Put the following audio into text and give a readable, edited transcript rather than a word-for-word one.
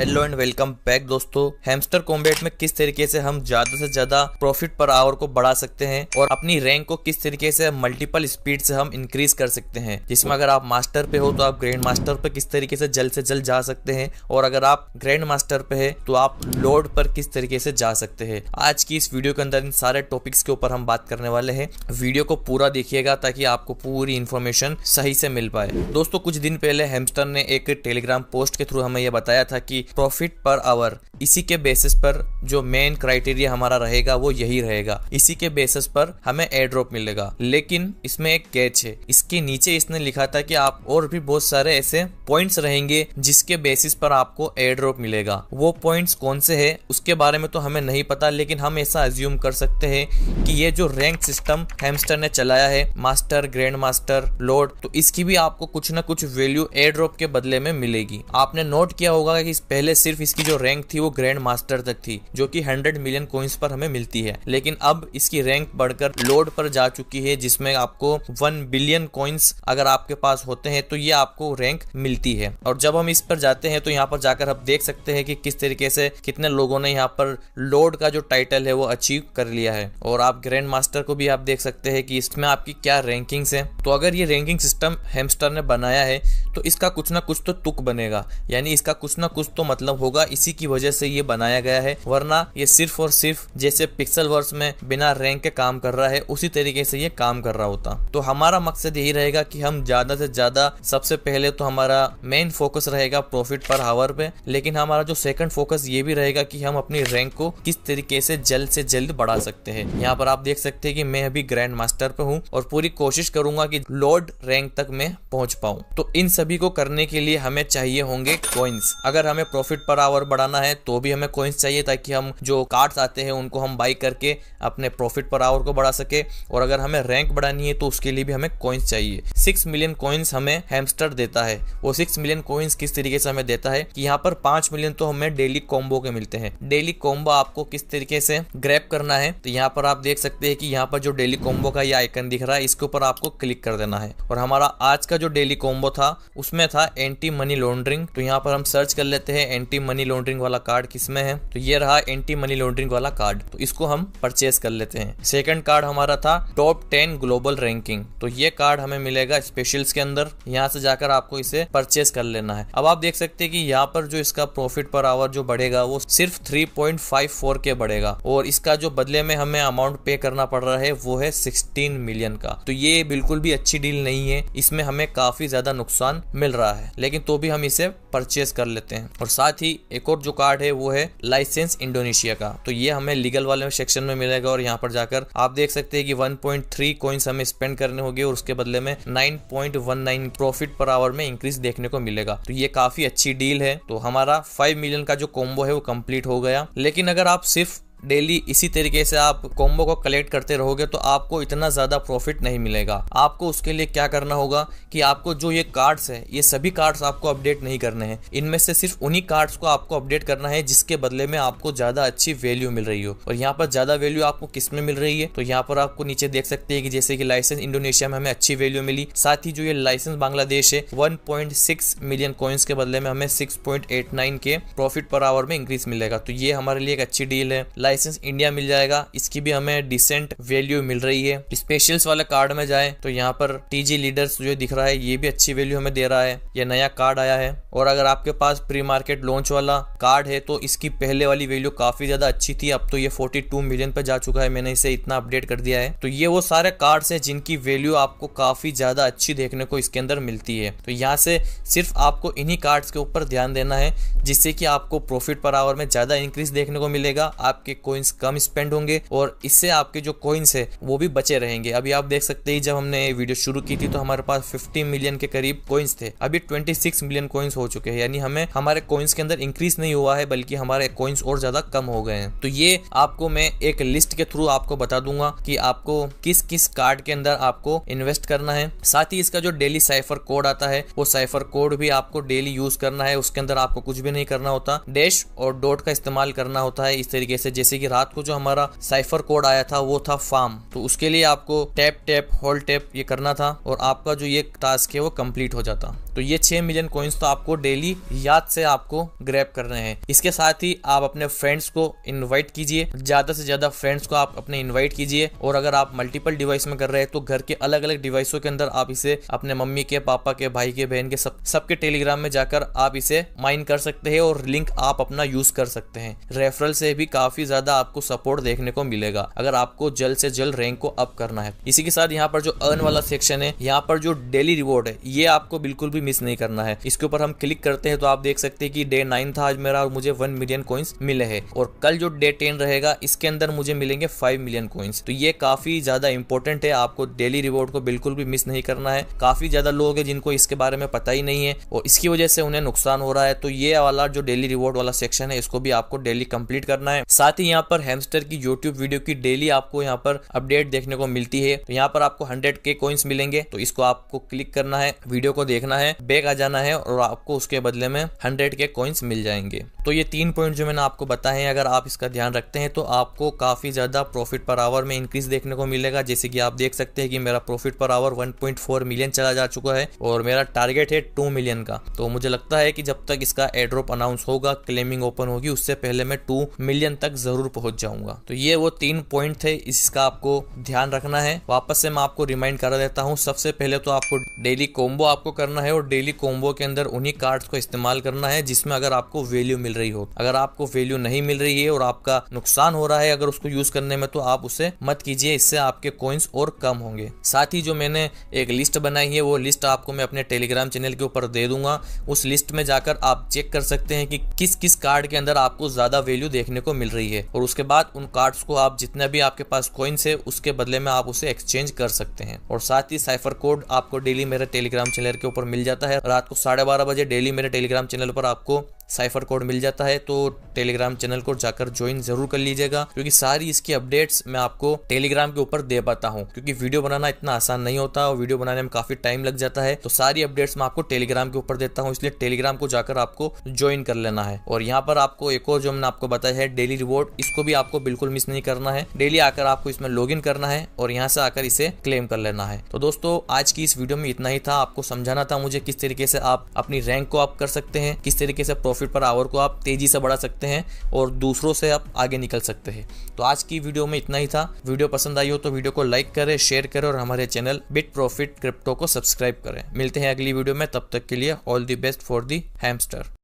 Hello and welcome back दोस्तों। Hamster combat में किस तरीके से हम ज्यादा से ज्यादा प्रॉफिट पर आवर को बढ़ा सकते हैं और अपनी रैंक को किस तरीके से मल्टीपल स्पीड से हम इंक्रीज कर सकते हैं, जिसमें अगर आप मास्टर पे हो तो आप ग्रैंड मास्टर पे किस तरीके से जल्द से जल्द जा सकते हैं और अगर आप ग्रैंड मास्टर पे है तो आप लॉर्ड पर किस तरीके से जा सकते हैं। आज की इस वीडियो के अंदर इन सारे टॉपिक्स के ऊपर हम बात करने वाले हैं। वीडियो को पूरा देखिएगा ताकि आपको पूरी इंफॉर्मेशन सही से मिल पाए। दोस्तों कुछ दिन पहले हैमस्टर ने एक टेलीग्राम पोस्ट के थ्रू हमें यह बताया था कि प्रॉफिट पर आवर इसी के बेसिस पर जो मेन क्राइटेरिया हमारा रहेगा वो यही रहेगा, इसी के बेसिस पर हमें एयर ड्रॉप मिलेगा। लेकिन इसमें एक कैच है, इसके नीचे इसने लिखा था कि आप और भी बहुत सारे ऐसे पॉइंट्स रहेंगे जिसके बेसिस पर आपको एयर ड्रॉप मिलेगा। वो पॉइंट्स कौन से है उसके बारे में तो हमें नहीं पता, लेकिन हम ऐसा अज्यूम कर सकते हैं कि ये जो रैंक सिस्टम हैमस्टर ने चलाया है, मास्टर, ग्रैंड मास्टर, लॉर्ड, तो इसकी भी आपको कुछ ना कुछ वैल्यू एयर ड्रॉप के बदले में मिलेगी। आपने नोट किया होगा कि पहले सिर्फ इसकी जो रैंक थी वो ग्रैंड मास्टर तक थी, जो कि 100 मिलियन कॉइंस पर हमें मिलती है, लेकिन अब इसकी रैंक बढ़कर लॉर्ड पर जा चुकी है, जिसमें आपको 1 बिलियन कॉइंस अगर आपके पास होते हैं तो ये आपको रैंक मिलती है। और जब हम इस पर जाते हैं तो यहाँ पर जाकर आप देख सकते हैं कि किस तरीके से कितने लोगों ने यहाँ पर लॉर्ड का जो टाइटल है वो अचीव कर लिया है। और आप ग्रैंड मास्टर को भी आप देख सकते हैं कि इसमें आपकी क्या रैंकिंग्स है। तो अगर ये रैंकिंग सिस्टम हैमस्टर ने बनाया है तो इसका कुछ ना कुछ तो तुक बनेगा, यानी इसका कुछ ना कुछ तो मतलब होगा, इसी की वजह से ये बनाया गया है। वरना ये सिर्फ और सिर्फ जैसे पिक्सल वर्स में बिना रैंक के काम कर रहा है उसी तरीके से ये काम कर रहा होता। तो हमारा मकसद यही रहेगा कि हम ज्यादा से ज्यादा, सबसे पहले तो हमारा मेन फोकस रहेगा प्रॉफिट पर आवर पे, लेकिन हमारा जो सेकंड फोकस ये भी रहेगा कि हम अपनी रैंक को किस तरीके से जल्द बढ़ा सकते हैं। यहाँ पर आप देख सकते हैं कि मैं अभी ग्रैंड मास्टर पे हूँ और पूरी कोशिश करूंगा कि लॉर्ड रैंक तक मैं पहुंच पाऊं। तो इन सभी को करने के लिए हमें चाहिए होंगे कॉइन्स। अगर हमें प्रॉफिट पर आवर बढ़ाना है तो भी हमें कॉइन्स चाहिए ताकि हम जो कार्ड्स आते हैं उनको हम बाई करके अपने प्रॉफिट पर आवर को बढ़ा सके। और अगर हमें रैंक बढ़ानी है तो उसके लिए भी हमें कॉइन्स चाहिए। 6 मिलियन कॉइन्स हमें हैमस्टर देता है। वो 6 मिलियन कॉइन्स किस तरीके से हमें देता है कि यहाँ पर 5 मिलियन तो हमें डेली कॉम्बो के मिलते हैं। डेली कॉम्बो आपको किस तरीके से ग्रैब करना है तो यहाँ पर आप देख सकते हैं कि यहाँ पर जो डेली कॉम्बो का ये आइकन दिख रहा है इसके ऊपर आपको क्लिक कर देना है। और हमारा आज का जो डेली कॉम्बो था उसमें था एंटी मनी लॉन्ड्रिंग। तो यहाँ पर हम सर्च कर लेते हैं एंटी मनी लॉन्ड्रिंग वाला कार्ड किसमें है, तो ये रहा एंटी मनी लॉन्ड्रिंग वाला कार्ड। तो इसको हम परचेस कर लेते हैं। सेकंड कार्ड हमारा था टॉप 10 ग्लोबल रैंकिंग। तो ये कार्ड हमें मिलेगा स्पेशल्स के अंदर, यहाँ से जाकर आपको इसे परचेस कर लेना है। अब आप देख सकते हैं कि यहाँ पर जो इसका प्रॉफिट पर आवर जो बढ़ेगा वो सिर्फ 3.54 के बढ़ेगा और इसका जो बदले में हमें अमाउंट पे करना पड़ रहा है वो है 16 मिलियन का। तो ये बिल्कुल भी अच्छी डील नहीं है, इसमें हमें काफी ज्यादा नुकसान मिल रहा है, लेकिन तो भी हम इसे परचेस कर लेते हैं। और साथ ही एक और जो कार्ड है वो है लाइसेंस इंडोनेशिया का। तो ये हमें लीगल वाले सेक्शन में मिलेगा और यहाँ पर जाकर आप देख सकते हैं कि 1.3 कॉइन्स हमें स्पेंड करने होंगे और उसके बदले में 9.19 प्रॉफिट पर आवर में इंक्रीज देखने को मिलेगा। तो ये काफी अच्छी डील है। तो हमारा 5 मिलियन का जो कॉम्बो है वो कंप्लीट हो गया। लेकिन अगर आप सिर्फ डेली इसी तरीके से आप कॉम्बो को कलेक्ट करते रहोगे तो आपको इतना ज्यादा प्रॉफिट नहीं मिलेगा। आपको उसके लिए क्या करना होगा कि आपको जो ये कार्ड्स है ये सभी कार्ड्स आपको अपडेट नहीं करने हैं। इनमें से सिर्फ उन्हीं कार्ड्स को आपको अपडेट करना है जिसके बदले में आपको ज्यादा अच्छी वैल्यू मिल रही हो। और यहाँ पर ज्यादा वैल्यू आपको किस में मिल रही है तो यहाँ पर आपको नीचे देख सकते हैं कि जैसे कि लाइसेंस इंडोनेशिया में हमें अच्छी वैल्यू मिली। साथ ही जो ये लाइसेंस बांग्लादेश है 1.6 मिलियन कॉइन्स के बदले में हमें 6.89 के प्रॉफिट पर आवर में इंक्रीज मिलेगा। तो ये हमारे लिए एक अच्छी डील है। लाइसेंस इंडिया मिल जाएगा, इसकी भी हमें डिसेंट वैल्यू मिल रही है। स्पेशल्स वाले कार्ड में जाए तो यहाँ पर टीजी लीडर्स जो दिख रहा है ये भी अच्छी वैल्यू हमें दे रहा है। ये नया कार्ड आया है और अगर आपके पास प्री मार्केट लॉन्च वाला कार्ड है तो इसकी पहले वाली वैल्यू काफी ज्यादा अच्छी थी, अब तो ये 42 मिलियन पे जा चुका है। मैंने इसे इतना अपडेट कर दिया है। तो ये वो सारे कार्ड्स है जिनकी वैल्यू आपको काफी ज्यादा अच्छी देखने को इसके अंदर मिलती है। तो यहाँ से सिर्फ आपको इन्हीं कार्ड्स के ऊपर ध्यान देना है जिससे कि आपको प्रॉफिट पर आवर में ज्यादा इंक्रीज देखने को मिलेगा, आपके कॉइन्स कम स्पेंड होंगे और इससे आपके जो कॉइन्स है वो भी बचे रहेंगे। अभी आप देख सकते हैं जब हमने वीडियो शुरू की थी तो हमारे पास 50 मिलियन के करीब कॉइन्स थे, अभी 26 मिलियन कॉइन्स हो चुके हैं। यानी हमें हमारे कॉइन्स के अंदर इंक्रीज नहीं हुआ है बल्कि हमारे कॉइन्स और ज्यादा कम हो गए हैं। तो ये आपको मैं एक लिस्ट के थ्रू आपको बता दूंगा कि आपको किस किस कार्ड के अंदर आपको इन्वेस्ट करना है। साथ ही इसका जो डेली साइफर कोड आता है वो साइफर कोड भी आपको डेली यूज करना है। उसके अंदर आपको कुछ भी नहीं करना होता, डैश और डॉट का इस्तेमाल करना होता है इस तरीके से जैसे जैसे कि रात को जो हमारा साइफर कोड आया था वो था फार्म, तो उसके लिए आपको टैप होल्ड टैप ये करना था और आपका जो ये टास्क है वो कंप्लीट हो जाता। तो ये 6 मिलियन कॉइन्स तो आपको डेली याद से आपको ग्रैब करने हैं। इसके साथ ही आप अपने फ्रेंड्स को इनवाइट कीजिए, ज्यादा से ज्यादा फ्रेंड्स को आप अपने इनवाइट कीजिए। और अगर आप मल्टीपल डिवाइस में कर रहे हैं तो घर के अलग अलग डिवाइसों के अंदर आप इसे अपने मम्मी के, पापा के, भाई के, बहन के सबके टेलीग्राम में जाकर आप इसे माइन कर सकते हैं और लिंक आप अपना यूज कर सकते हैं। रेफरल से भी काफी ज्यादा आपको सपोर्ट देखने को मिलेगा अगर आपको जल्द से जल्द रैंक को अप करना है। इसी के साथ यहाँ पर जो अर्न वाला सेक्शन है, यहाँ पर जो डेली रिवॉर्ड है ये आपको बिल्कुल भी मिस नहीं करना है। इसके ऊपर हम क्लिक करते हैं तो आप देख सकते हैं कि डे 9 था आज मेरा और मुझे 1 मिलियन कॉइन्स मिले हैं। और कल जो डे 10 रहेगा इसके अंदर मुझे मिलेंगे 5 मिलियन कॉइन्स। तो ये काफी ज्यादा इंपॉर्टेंट है, आपको डेली रिवॉर्ड को बिल्कुल भी मिस नहीं करना है। काफी ज्यादा लोग हैं जिनको इसके बारे में पता ही नहीं है और इसकी वजह से उन्हें नुकसान हो रहा है। तो ये वाला जो डेली रिवॉर्ड वाला सेक्शन है इसको भी आपको डेली कंप्लीट करना है। साथ ही यहाँ पर हैमस्टर की यूट्यूब वीडियो की डेली आपको यहाँ पर अपडेट देखने को मिलती है। तो यहाँ पर आपको 100K कॉइन्स मिलेंगे, तो इसको आपको क्लिक करना है, वीडियो को देखना है, बैक आ जाना है और आपको उसके बदले में 100K कॉइन्स मिल जाएंगे। तो ये 3 पॉइंट जो मैंने आपको बताए हैं, अगर आप इसका ध्यान रखते हैं तो आपको काफी ज्यादा प्रॉफिट पर आवर में इंक्रीज देखने को मिलेगा। जैसे कि आप देख सकते हैं कि मेरा प्रॉफिट पर आवर 1.4 मिलियन चला जा चुका है और मेरा टारगेट है 2 मिलियन का। तो मुझे लगता है कि जब तक इसका एयरड्रॉप अनाउंस होगा, क्लेमिंग ओपन होगी, उससे पहले मैं 2 मिलियन तक जरूर पहुंच जाऊंगा। तो ये वो 3 पॉइंट थे, इसका आपको ध्यान रखना है। वापस से मैं आपको रिमाइंड करा देता हूँ। सबसे पहले तो आपको डेली कॉम्बो आपको करना है और डेली कॉम्बो के अंदर उन्हीं कार्ड्स को इस्तेमाल करना है जिसमें अगर आपको वैल्यू मिल रही हो। अगर आपको वैल्यू नहीं मिल रही है और आपका नुकसान हो रहा है अगर उसको यूज करने में, तो आप उसे मत कीजिए, इससे आपके कॉइन्स और कम होंगे। साथ ही जो मैंने एक लिस्ट बनाई है वो लिस्ट आपको मैं अपने टेलीग्राम चैनल के ऊपर दे दूंगा। उस लिस्ट में जाकर आप चेक कर सकते हैं कि किस किस कार्ड के अंदर आपको ज्यादा वैल्यू देखने को मिल रही है और उसके बाद उन कार्ड्स को आप जितना भी आपके पास कॉइन्स है उसके बदले में आप उसे एक्सचेंज कर सकते हैं। और साथ ही साइफर कोड आपको डेली मेरे टेलीग्राम चैनल के ऊपर मिल जाता है। रात को 12:30 बजे डेली मेरे टेलीग्राम चैनल पर आपको साइफर कोड मिल जाता है। तो टेलीग्राम चैनल को जाकर ज्वाइन जरूर कर लीजिएगा, क्योंकि सारी इसकी अपडेट्स मैं आपको टेलीग्राम के ऊपर दे पाता हूँ, क्योंकि वीडियो बनाना इतना आसान नहीं होता और वीडियो बनाने में काफी टाइम लग जाता है। तो सारी अपडेट्स मैं आपको टेलीग्राम के ऊपर देता हूँ, इसलिए टेलीग्राम को जाकर आपको ज्वाइन कर लेना है। और यहाँ पर आपको एक और जो मैंने आपको बताया है डेली रिवॉर्ड, इसको भी आपको बिल्कुल मिस नहीं करना है। डेली आकर आपको इसमें लॉग इन करना है और यहाँ से आकर इसे क्लेम कर लेना है। तो दोस्तों आज की इस वीडियो में इतना ही था। आपको समझाना था मुझे किस तरीके से आप अपनी रैंक को आप कर सकते हैं, किस तरीके से प्रॉफिट पर आवर को आप तेजी से बढ़ा सकते हैं और दूसरों से आप आगे निकल सकते हैं। तो आज की वीडियो में इतना ही था। वीडियो पसंद आई हो तो वीडियो को लाइक करें, शेयर करें और हमारे चैनल बिट प्रॉफिट क्रिप्टो को सब्सक्राइब करें। मिलते हैं अगली वीडियो में, तब तक के लिए all the best for the hamster.